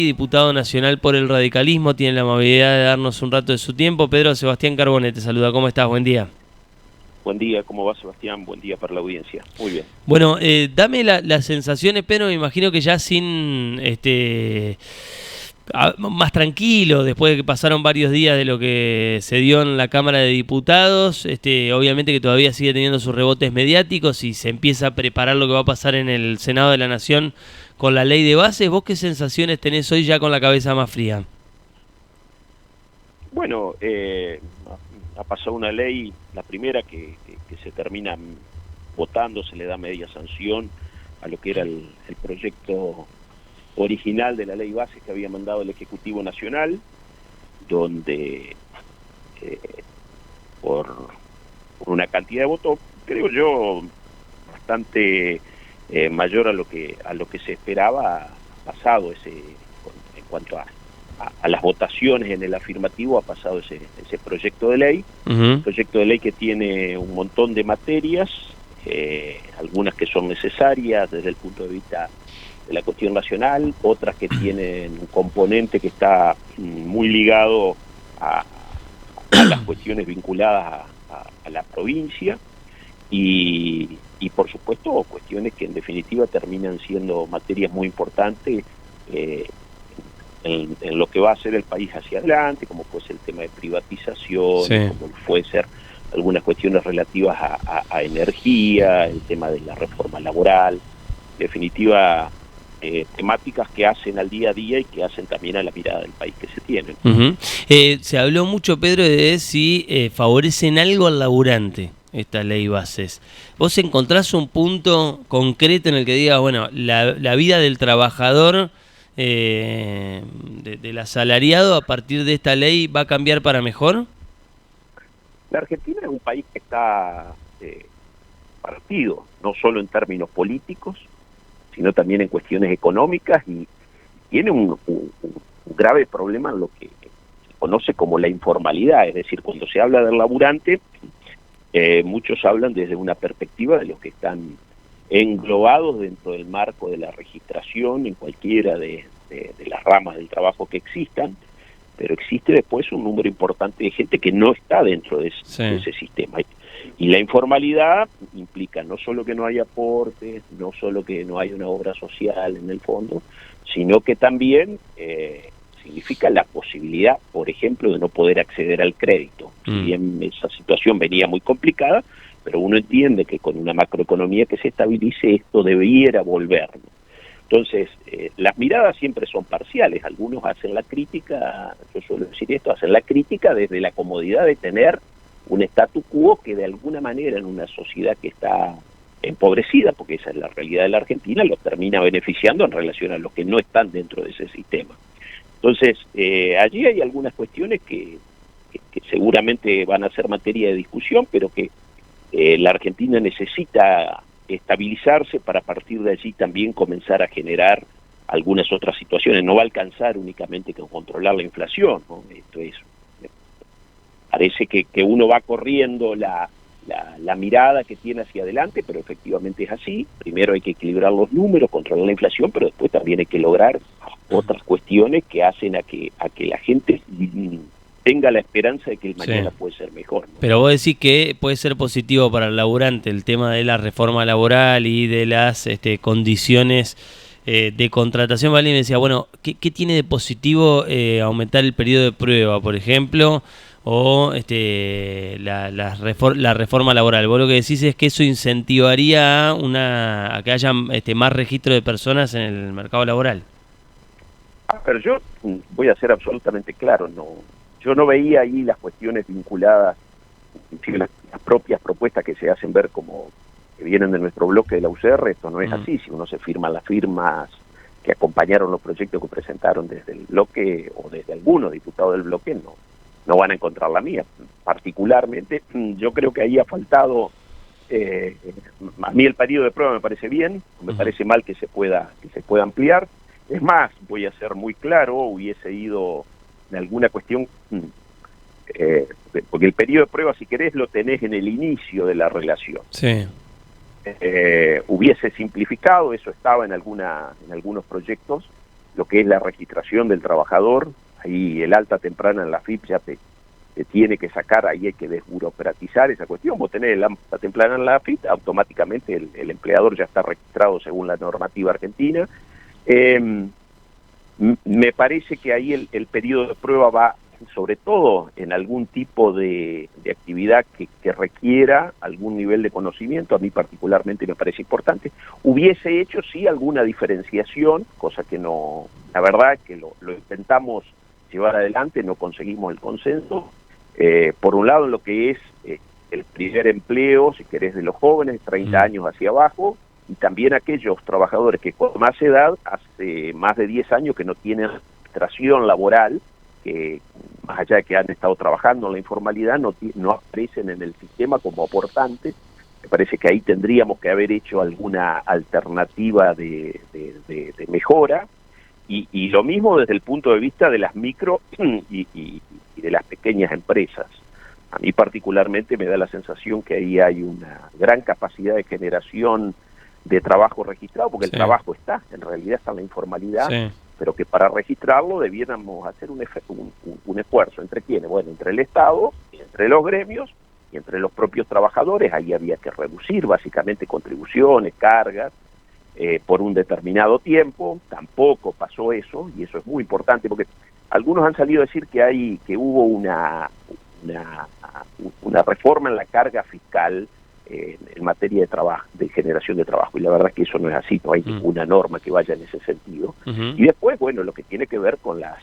Diputado nacional por el radicalismo, tiene la amabilidad de darnos un rato de su tiempo. Pedro Sebastián Carbone te saluda, ¿cómo estás? Buen día. Buen día, ¿cómo va Sebastián? Buen día para la audiencia. Muy bien. Bueno, dame las sensaciones, pero me imagino que ya sin más tranquilo, después de que pasaron varios días de lo que se dio en la Cámara de Diputados, obviamente que todavía sigue teniendo sus rebotes mediáticos y se empieza a preparar lo que va a pasar en el Senado de la Nación con la ley de bases. ¿Vos qué sensaciones tenés hoy ya con la cabeza más fría? Bueno, ha pasado una ley, la primera que se termina votando, se le da media sanción a lo que era el proyecto original de la ley base que había mandado el Ejecutivo Nacional, donde por una cantidad de votos, creo yo, bastante mayor a lo que se esperaba, ha pasado en cuanto a las votaciones en el afirmativo, ha pasado ese proyecto de ley, proyecto de ley que tiene un montón de materias, algunas que son necesarias desde el punto de vista de la cuestión nacional, otras que tienen un componente que está muy ligado a las cuestiones vinculadas a la provincia y por supuesto cuestiones que en definitiva terminan siendo materias muy importantes en lo que va a ser el país hacia adelante, como puede ser el tema de privatización, Sí. como puede ser algunas cuestiones relativas a energía, el tema de la reforma laboral, en definitiva temáticas que hacen al día a día y que hacen también a la mirada del país que se tiene. Se habló mucho, Pedro, de si favorecen algo al laburante esta ley bases. ¿Vos encontrás un punto concreto en el que diga, bueno, la vida del trabajador, del asalariado, a partir de esta ley va a cambiar para mejor? La Argentina es un país que está partido, no solo en términos políticos, sino también en cuestiones económicas, y tiene un grave problema en lo que se conoce como la informalidad, es decir, cuando se habla del laburante, muchos hablan desde una perspectiva de los que están englobados dentro del marco de la registración en cualquiera de las ramas del trabajo que existan, pero existe después un número importante de gente que no está dentro de ese sistema. Y la informalidad implica no solo que no hay aportes, no solo que no hay una obra social en el fondo, sino que también significa la posibilidad, por ejemplo, de no poder acceder al crédito. Si bien esa situación venía muy complicada, pero uno entiende que con una macroeconomía que se estabilice esto debiera volver. Entonces, las miradas siempre son parciales. Algunos hacen la crítica, yo suelo decir esto, hacen la crítica desde la comodidad de tener un statu quo que de alguna manera en una sociedad que está empobrecida, porque esa es la realidad de la Argentina, lo termina beneficiando en relación a los que no están dentro de ese sistema. Entonces, allí hay algunas cuestiones que seguramente van a ser materia de discusión, pero que la Argentina necesita estabilizarse para a partir de allí también comenzar a generar algunas otras situaciones. No va a alcanzar únicamente con controlar la inflación, ¿no? Esto es, parece que uno va corriendo la mirada que tiene hacia adelante, pero efectivamente es así. Primero hay que equilibrar los números, controlar la inflación, pero después también hay que lograr otras cuestiones que hacen a que la gente tenga la esperanza de que el mañana puede ser mejor, ¿no? Pero vos decís que puede ser positivo para el laburante el tema de la reforma laboral y de las condiciones de contratación. Vale, y me decía, bueno, ¿qué tiene de positivo aumentar el periodo de prueba, por ejemplo, o la reforma laboral? Vos lo que decís es que eso incentivaría a que haya más registro de personas en el mercado laboral. Pero yo voy a ser absolutamente claro, yo no veía ahí las cuestiones vinculadas, inclusive las propias propuestas que se hacen ver como que vienen de nuestro bloque de la UCR. Esto no es así. Si uno se firma las firmas que acompañaron los proyectos que presentaron desde el bloque o desde algunos diputados del bloque, no van a encontrar la mía. Particularmente, yo creo que ahí ha faltado, a mí el periodo de prueba me parece bien, me parece mal que se pueda ampliar. Es más, voy a ser muy claro, hubiese ido de alguna cuestión, porque el periodo de prueba, si querés, lo tenés en el inicio de la relación. Sí. Hubiese simplificado, eso estaba en algunos proyectos, lo que es la registración del trabajador. Ahí el alta temprana en la AFIP ya te tiene que sacar, ahí hay que desburocratizar esa cuestión. Vos tenés el alta temprana en la AFIP, automáticamente el empleador ya está registrado según la normativa argentina. Me parece que ahí el periodo de prueba va, sobre todo en algún tipo de actividad que requiera algún nivel de conocimiento. A mí particularmente me parece importante. Hubiese hecho sí alguna diferenciación, cosa que no, la verdad que lo intentamos llevar adelante, no conseguimos el consenso. Por un lado en lo que es el primer empleo, si querés, de los jóvenes, 30 años hacia abajo, y también aquellos trabajadores que con más edad, hace más de 10 años que no tienen registración laboral, que más allá de que han estado trabajando en la informalidad, no aparecen en el sistema como aportantes. Me parece que ahí tendríamos que haber hecho alguna alternativa de mejora, y lo mismo desde el punto de vista de las micro y de las pequeñas empresas. A mí particularmente me da la sensación que ahí hay una gran capacidad de generación de trabajo registrado, porque el trabajo está, en realidad está en la informalidad, pero que para registrarlo debiéramos hacer un esfuerzo. ¿Entre quiénes? Bueno, entre el Estado, entre los gremios y entre los propios trabajadores. Ahí había que reducir básicamente contribuciones, cargas, por un determinado tiempo. Tampoco pasó eso, y eso es muy importante, porque algunos han salido a decir que hubo una reforma en la carga fiscal en materia de trabajo, de generación de trabajo, y la verdad es que eso no es así, no hay ninguna norma que vaya en ese sentido. Y después, bueno, lo que tiene que ver con las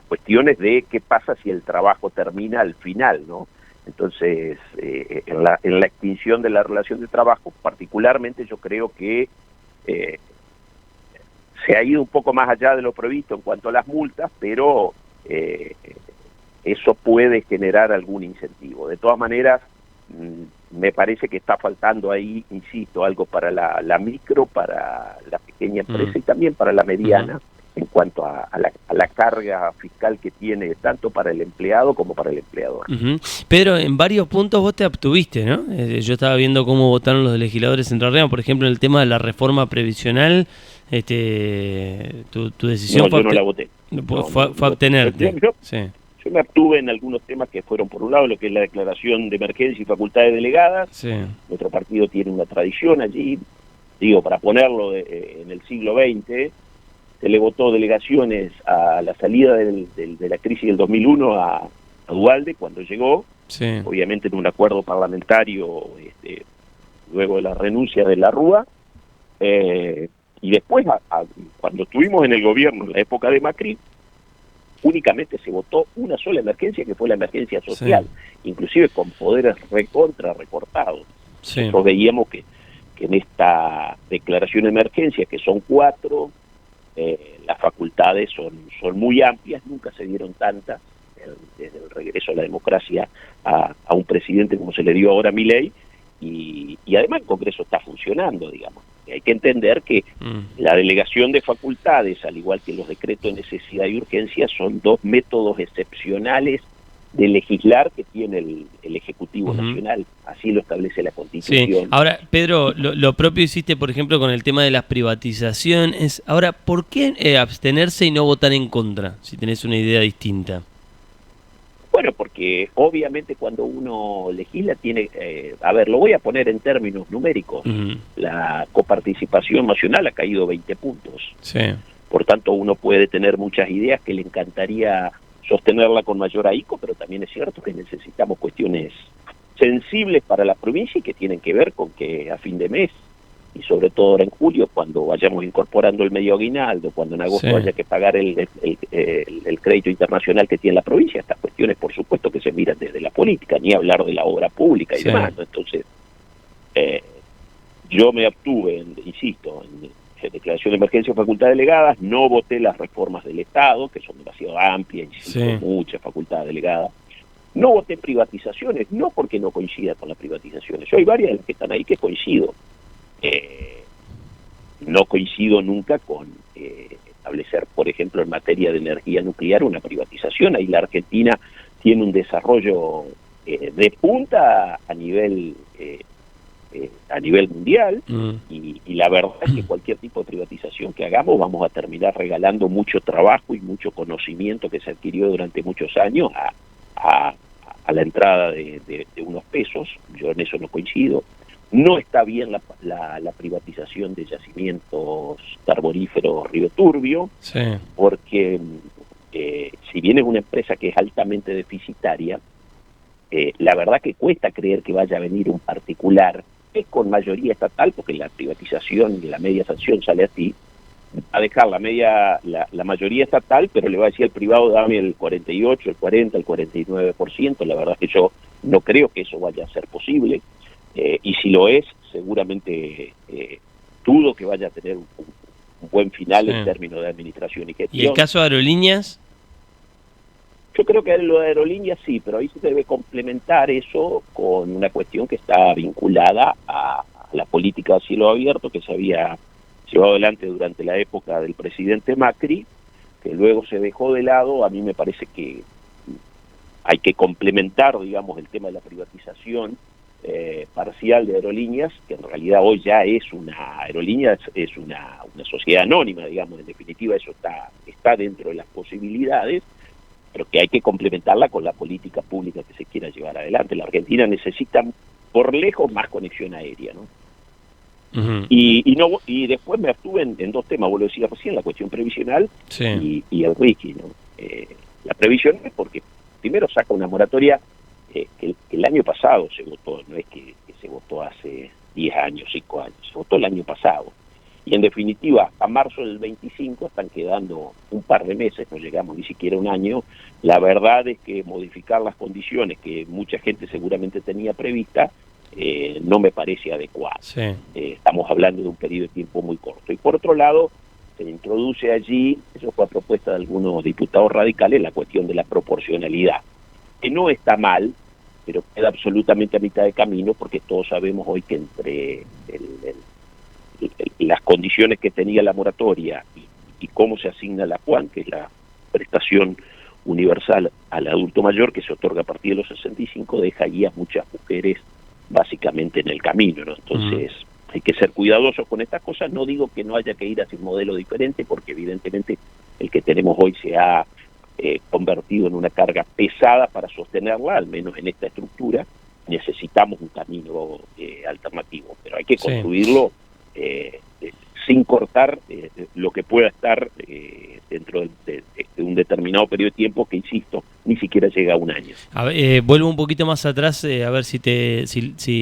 cuestiones de qué pasa si el trabajo termina al final, ¿no? Entonces, en la extinción de la relación de trabajo, particularmente yo creo que se ha ido un poco más allá de lo previsto en cuanto a las multas, pero eso puede generar algún incentivo. De todas maneras, me parece que está faltando ahí, insisto, algo para la micro, para la pequeña empresa y también para la mediana, en cuanto a la carga fiscal que tiene tanto para el empleado como para el empleador. Pedro, en varios puntos vos te abstuviste, ¿no? Yo estaba viendo cómo votaron los legisladores centrarreanos, por ejemplo, en el tema de la reforma previsional. Tu decisión yo no la voté. Fue abstenerte. Yo me abstuve en algunos temas que fueron, por un lado, lo que es la declaración de emergencia y facultades delegadas. Nuestro partido tiene una tradición allí, digo, para ponerlo en el siglo XX, se le votó delegaciones a la salida de la crisis del 2001 a Duhalde cuando llegó, obviamente en un acuerdo parlamentario luego de la renuncia de la Rúa, y después cuando estuvimos en el gobierno en la época de Macri, únicamente se votó una sola emergencia, que fue la emergencia social, inclusive con poderes recontra recortados. Nosotros veíamos que en esta declaración de emergencia, que son 4, las facultades son muy amplias, nunca se dieron tantas desde el regreso a la democracia a un presidente como se le dio ahora a Milei, y además el Congreso está funcionando, digamos. Hay que entender que la delegación de facultades, al igual que los decretos de necesidad y urgencia, son 2 métodos excepcionales de legislar que tiene el Ejecutivo Nacional. Así lo establece la Constitución. Ahora, Pedro, lo propio hiciste, por ejemplo, con el tema de las privatizaciones. Ahora, ¿por qué abstenerse y no votar en contra, si tenés una idea distinta? Bueno, porque obviamente cuando uno legisla tiene... a ver, lo voy a poner en términos numéricos. La coparticipación nacional ha caído 20 puntos. Por tanto, uno puede tener muchas ideas que le encantaría sostenerla con mayor ahínco, pero también es cierto que necesitamos cuestiones sensibles para la provincia y que tienen que ver con que a fin de mes, y sobre todo ahora en julio, cuando vayamos incorporando el medio aguinaldo, cuando en agosto haya que pagar el crédito internacional que tiene la provincia, estas cuestiones por supuesto que se miran desde la política, ni hablar de la obra pública y demás, ¿no? Entonces, yo me abstuve, insisto, en declaración de emergencia o facultad delegadas, no voté las reformas del Estado, que son demasiado amplias, muchas facultades delegadas. No voté privatizaciones, no porque no coincida con las privatizaciones. Yo hay varias de las que están ahí que coincido. No coincido nunca con establecer, por ejemplo, en materia de energía nuclear, una privatización. Ahí la Argentina tiene un desarrollo de punta a nivel a nivel mundial, y la verdad es que cualquier tipo de privatización que hagamos vamos a terminar regalando mucho trabajo y mucho conocimiento que se adquirió durante muchos años a la entrada de unos pesos. Yo en eso no coincido. No está bien la privatización de yacimientos carboníferos Río Turbio, sí, porque si bien es una empresa que es altamente deficitaria, la verdad que cuesta creer que vaya a venir un particular con mayoría estatal, porque la privatización y la media sanción sale así, a dejar la mayoría estatal, pero le va a decir al privado, dame el 48, el 40, el 49%. La verdad que yo no creo que eso vaya a ser posible, y si lo es, seguramente dudo que vaya a tener un buen final en términos de administración y gestión. ¿Y el caso de aerolíneas? Yo creo que lo de aerolíneas sí, pero ahí se debe complementar eso con una cuestión que está vinculada a la política de cielo abierto que se había llevado adelante durante la época del presidente Macri, que luego se dejó de lado. A mí me parece que hay que complementar, digamos, el tema de la privatización parcial de aerolíneas, que en realidad hoy ya es una aerolínea, es una sociedad anónima, digamos. En definitiva eso está dentro de las posibilidades, pero que hay que complementarla con la política pública que se quiera llevar adelante. La Argentina necesita por lejos más conexión aérea, ¿no? Uh-huh. Y después me abstuve en dos temas. Vos lo decías recién, la cuestión previsional, sí, y el RIGI, ¿no? La previsional porque primero saca una moratoria que el año pasado se votó, no es que se votó hace 10 años, 5 años, se votó el año pasado. Y en definitiva, hasta marzo del 25 están quedando un par de meses, no llegamos ni siquiera un año. La verdad es que modificar las condiciones que mucha gente seguramente tenía prevista no me parece adecuado. sí. Estamos hablando de un periodo de tiempo muy corto. Y por otro lado, se introduce allí, eso fue a propuesta de algunos diputados radicales, la cuestión de la proporcionalidad, que no está mal, pero queda absolutamente a mitad de camino, porque todos sabemos hoy que entre las condiciones que tenía la moratoria y cómo se asigna la PUAN, que es la prestación universal al adulto mayor, que se otorga a partir de los 65, deja ahí a muchas mujeres básicamente en el camino, ¿no? Entonces hay que ser cuidadosos con estas cosas. No digo que no haya que ir hacia un modelo diferente, porque evidentemente el que tenemos hoy se ha convertido en una carga pesada para sostenerla, al menos en esta estructura. Necesitamos un camino alternativo, pero hay que construirlo sin cortar lo que pueda estar dentro de un determinado periodo de tiempo que, insisto, ni siquiera llega a un año. A ver, vuelvo un poquito más atrás, a ver si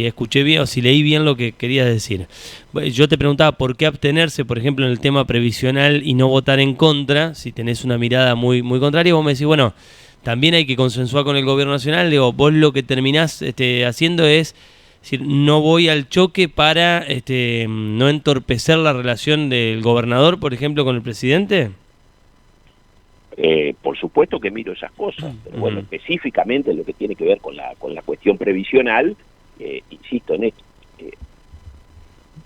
escuché bien o si leí bien lo que querías decir. Yo te preguntaba por qué abstenerse, por ejemplo, en el tema previsional y no votar en contra, si tenés una mirada muy, muy contraria. Vos me decís, bueno, también hay que consensuar con el gobierno nacional. Digo, vos lo que terminás haciendo es decir, no voy al choque para no entorpecer la relación del gobernador, por ejemplo, con el presidente. Por supuesto que miro esas cosas, pero bueno, específicamente lo que tiene que ver con la cuestión previsional, insisto en esto.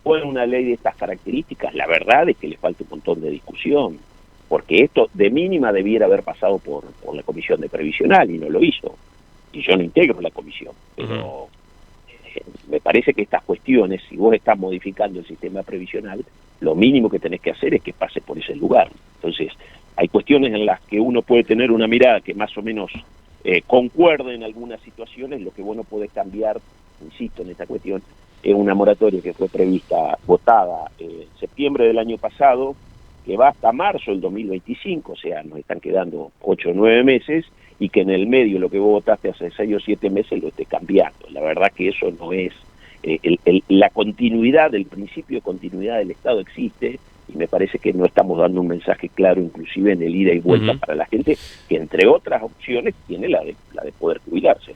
Con una ley de estas características, la verdad es que le falta un montón de discusión, porque esto de mínima debiera haber pasado por la comisión de previsional y no lo hizo. Y yo no integro la comisión, pero me parece que estas cuestiones, si vos estás modificando el sistema previsional, lo mínimo que tenés que hacer es que pase por ese lugar. Entonces, hay cuestiones en las que uno puede tener una mirada que más o menos concuerde en algunas situaciones. Lo que vos no podés cambiar, insisto en esta cuestión, es una moratoria que fue votada en septiembre del año pasado, que va hasta marzo del 2025, o sea, nos están quedando 8 o 9 meses, y que en el medio lo que vos votaste hace 6 o 7 meses lo esté cambiando. La verdad que eso no es... la continuidad, el principio de continuidad del Estado existe, y me parece que no estamos dando un mensaje claro, inclusive en el ida y vuelta para la gente, que entre otras opciones tiene la de poder jubilarse.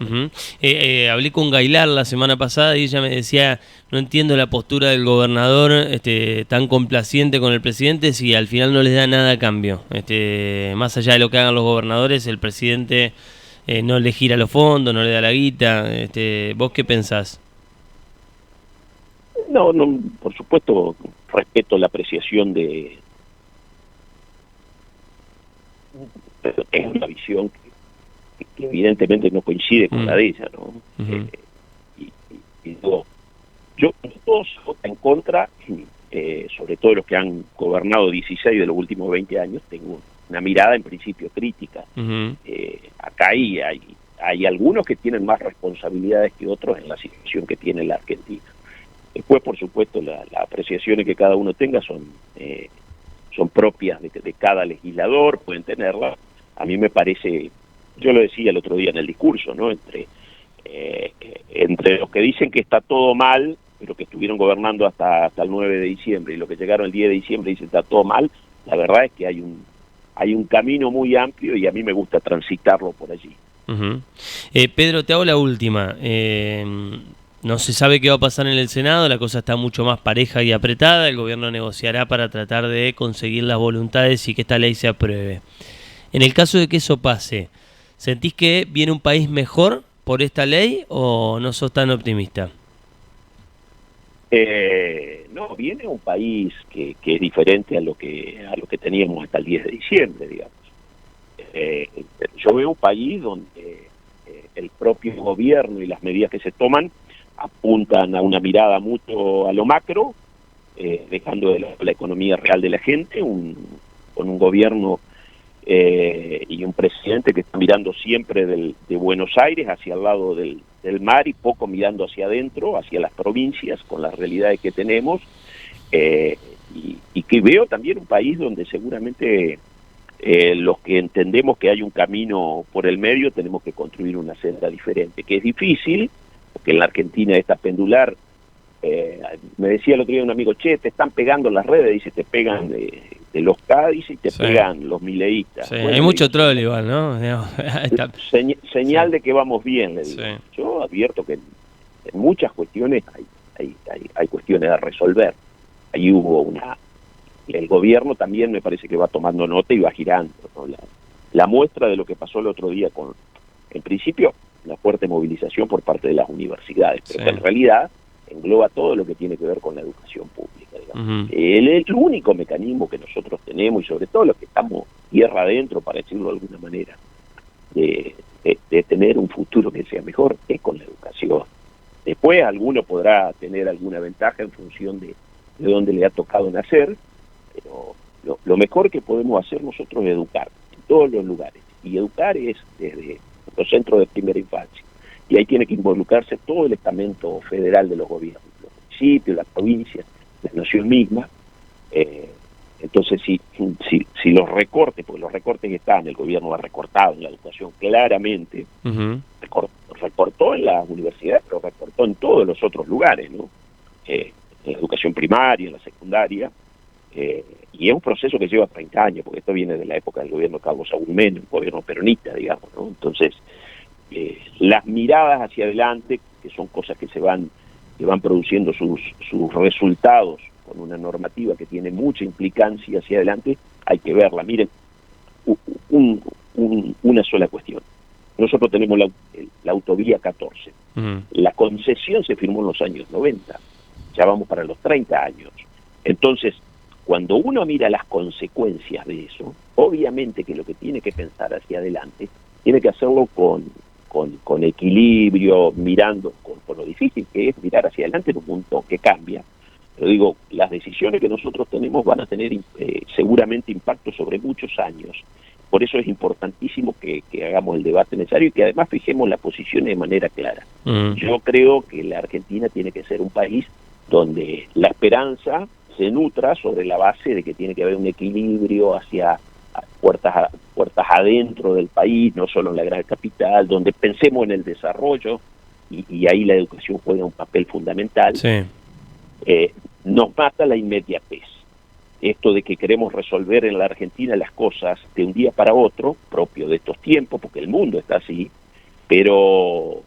Hablé con Gailar la semana pasada y ella me decía, no entiendo la postura del gobernador tan complaciente con el presidente si al final no les da nada a cambio. Más allá de lo que hagan los gobernadores, el presidente no le gira los fondos, no le da la guita. ¿Vos qué pensás? No, por supuesto, respeto la apreciación pero es una visión que evidentemente no coincide con la de ella, ¿no? Y digo, Yo, todos votan en contra, sobre todo los que han gobernado 16 de los últimos 20 años, tengo una mirada en principio crítica. Acá hay algunos que tienen más responsabilidades que otros en la situación que tiene la Argentina. Después, por supuesto, las apreciaciones que cada uno tenga son propias de cada legislador, pueden tenerlas. A mí me parece, yo lo decía el otro día en el discurso, ¿no? Entre los que dicen que está todo mal, pero que estuvieron gobernando hasta el 9 de diciembre, y los que llegaron el 10 de diciembre y dicen que está todo mal, la verdad es que hay un camino muy amplio y a mí me gusta transitarlo por allí. Pedro, te hago la última. No se sabe qué va a pasar en el Senado, la cosa está mucho más pareja y apretada, el gobierno negociará para tratar de conseguir las voluntades y que esta ley se apruebe. En el caso de que eso pase, ¿sentís que viene un país mejor por esta ley o no sos tan optimista? No, viene un país que es diferente a lo que teníamos hasta el 10 de diciembre, digamos. Yo veo un país donde el propio gobierno y las medidas que se toman apuntan a una mirada mucho a lo macro, dejando de la economía real de la gente, con un gobierno y un presidente que está mirando siempre de Buenos Aires hacia el lado del mar y poco mirando hacia adentro, hacia las provincias, con las realidades que tenemos, y que veo también un país donde seguramente los que entendemos que hay un camino por el medio tenemos que construir una senda diferente, que es difícil, porque en la Argentina esta pendular, me decía el otro día un amigo, te están pegando las redes, dice, te pegan de los Cádiz y te pegan los mileístas. Sí, bueno, hay mucho troll igual, ¿no? Señal de que vamos bien, le digo. Yo advierto que en muchas cuestiones hay cuestiones a resolver. Ahí hubo el gobierno también me parece que va tomando nota y va girando, ¿no? La muestra de lo que pasó el otro día en principio, la fuerte movilización por parte de las universidades, pero que en realidad engloba todo lo que tiene que ver con la educación pública, digamos. El único mecanismo que nosotros tenemos, y sobre todo los que estamos tierra adentro, para decirlo de alguna manera, de tener un futuro que sea mejor, es con la educación. Después alguno podrá tener alguna ventaja en función de dónde le ha tocado nacer, pero lo mejor que podemos hacer nosotros es educar en todos los lugares, y educar es desde los centros de primera infancia, y ahí tiene que involucrarse todo el estamento federal de los gobiernos, los municipios, las provincias, la nación misma. Entonces si los recortes, porque los recortes están, el gobierno ha recortado en la educación claramente, recortó en las universidades, pero recortó en todos los otros lugares, ¿no? En la educación primaria, en la secundaria, y es un proceso que lleva 30 años, porque esto viene de la época del gobierno Carlos Saúl Menem, un gobierno peronista, digamos, ¿no? Entonces, las miradas hacia adelante, que son cosas que van produciendo sus resultados con una normativa que tiene mucha implicancia hacia adelante, hay que verla. Miren, una sola cuestión. Nosotros tenemos la autovía 14. La concesión se firmó en los años 90. Ya vamos para los 30 años. Entonces, cuando uno mira las consecuencias de eso, obviamente que lo que tiene que pensar hacia adelante, tiene que hacerlo con equilibrio, mirando con lo difícil que es mirar hacia adelante en un mundo que cambia. Pero digo, las decisiones que nosotros tenemos van a tener seguramente impacto sobre muchos años. Por eso es importantísimo que hagamos el debate necesario y que además fijemos las posiciones de manera clara. Yo creo que la Argentina tiene que ser un país donde la esperanza se nutra sobre la base de que tiene que haber un equilibrio hacia puertas adentro del país, no solo en la gran capital, donde pensemos en el desarrollo y ahí la educación juega un papel fundamental. Nos mata la inmediatez. Esto de que queremos resolver en la Argentina las cosas de un día para otro, propio de estos tiempos, porque el mundo está así, pero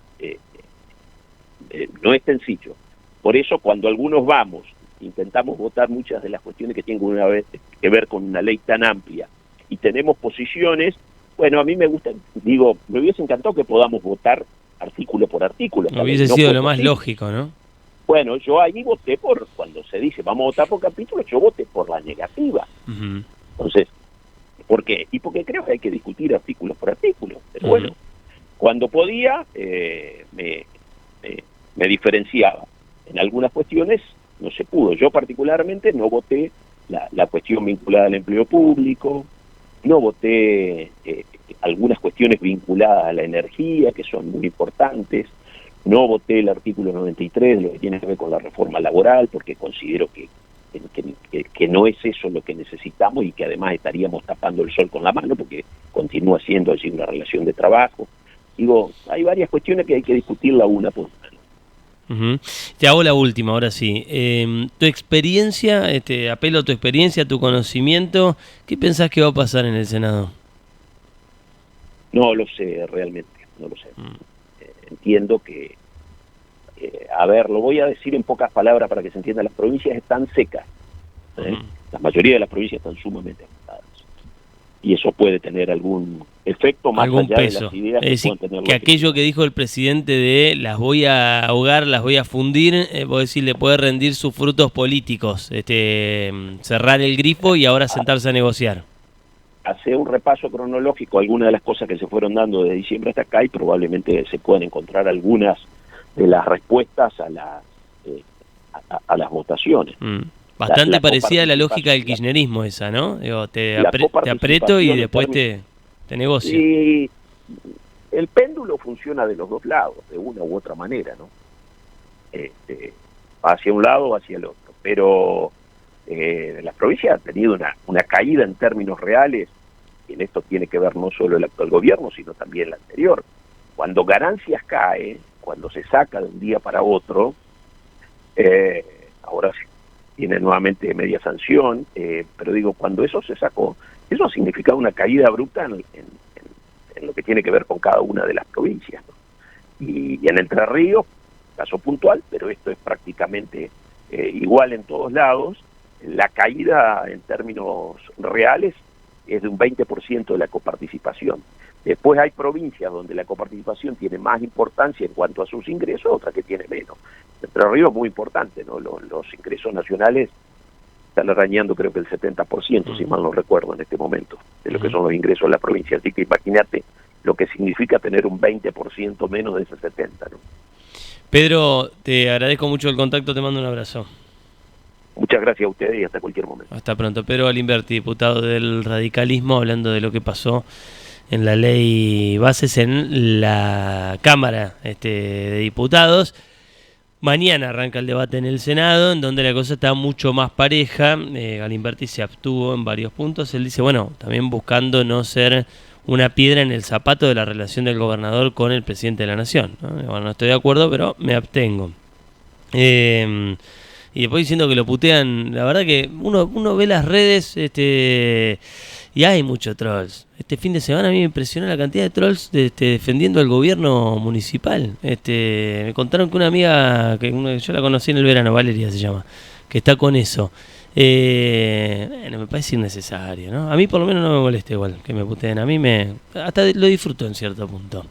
no es sencillo. Por eso cuando algunos intentamos votar muchas de las cuestiones que tienen que ver con una ley tan amplia y tenemos posiciones, bueno, a mí me hubiese encantado que podamos votar artículo por artículo. Hubiese sido lo más lógico, ¿no? Bueno, yo ahí voté cuando se dice vamos a votar por capítulo, yo voté por la negativa. Entonces, ¿por qué? Y porque creo que hay que discutir artículo por artículo. Pero bueno, cuando podía, me diferenciaba. en algunas cuestiones no se pudo. Yo particularmente no voté la cuestión vinculada al empleo público, no voté algunas cuestiones vinculadas a la energía, que son muy importantes, no voté el artículo 93 de lo que tiene que ver con la reforma laboral, porque considero que no es eso lo que necesitamos y que además estaríamos tapando el sol con la mano, porque continúa siendo allí una relación de trabajo. Digo, hay varias cuestiones que hay que discutirla una por una. Te hago la última, ahora sí. Tu experiencia, apelo a tu experiencia, a tu conocimiento, ¿qué pensás que va a pasar en el Senado? No lo sé, realmente, no lo sé. Entiendo que, a ver, lo voy a decir en pocas palabras para que se entienda, las provincias están secas. La mayoría de las provincias están sumamente afectadas. Y eso puede tener algún efecto más Algún allá peso. de las ideas Es decir, que puedan tener que aquello que dijo el presidente de las voy a ahogar, las voy a fundir, vos decís, le puede rendir sus frutos políticos, cerrar el grifo y ahora sentarse a negociar. Hacer un repaso cronológico, algunas de las cosas que se fueron dando de diciembre hasta acá, y probablemente se puedan encontrar algunas de las respuestas a las votaciones. Bastante parecida a la lógica del kirchnerismo esa, ¿no? Digo, te aprieto y después te negocio. Y el péndulo funciona de los dos lados, de una u otra manera, ¿no? Hacia un lado o hacia el otro. Pero las provincias han tenido una caída en términos reales, y en esto tiene que ver no solo el actual gobierno, sino también el anterior. Cuando Ganancias cae, cuando se saca de un día para otro, ahora sí tiene nuevamente media sanción, pero digo, cuando eso se sacó, eso significa una caída abrupta en lo que tiene que ver con cada una de las provincias, ¿no? Y en Entre Ríos, caso puntual, pero esto es prácticamente igual en todos lados, la caída en términos reales es de un 20% de la coparticipación. Después hay provincias donde la coparticipación tiene más importancia en cuanto a sus ingresos, otras que tiene menos. Entre Ríos es muy importante, ¿no? Los ingresos nacionales están arañando creo que el 70%, si mal no recuerdo en este momento, de lo que son los ingresos de la provincia. Así que imagínate lo que significa tener un 20% menos de ese 70%, ¿no? Pedro, te agradezco mucho el contacto, te mando un abrazo. Muchas gracias a ustedes y hasta cualquier momento. Hasta pronto. Pedro Galimberti, diputado del radicalismo, hablando de lo que pasó en la ley bases en la Cámara de Diputados. Mañana arranca el debate en el Senado, en donde la cosa está mucho más pareja. Galimberti se abstuvo en varios puntos. Él dice, bueno, también buscando no ser una piedra en el zapato de la relación del gobernador con el presidente de la Nación, ¿no? Bueno, no estoy de acuerdo, pero me abstengo. Y después diciendo que lo putean, la verdad que uno ve las redes y hay muchos trolls. Este fin de semana a mí me impresionó la cantidad de trolls defendiendo al gobierno municipal. Me contaron que una amiga, yo la conocí en el verano, Valeria se llama, que está con eso. Bueno, me parece innecesario, ¿no? A mí por lo menos no me molesta igual que me puteen. A mí hasta lo disfruto en cierto punto.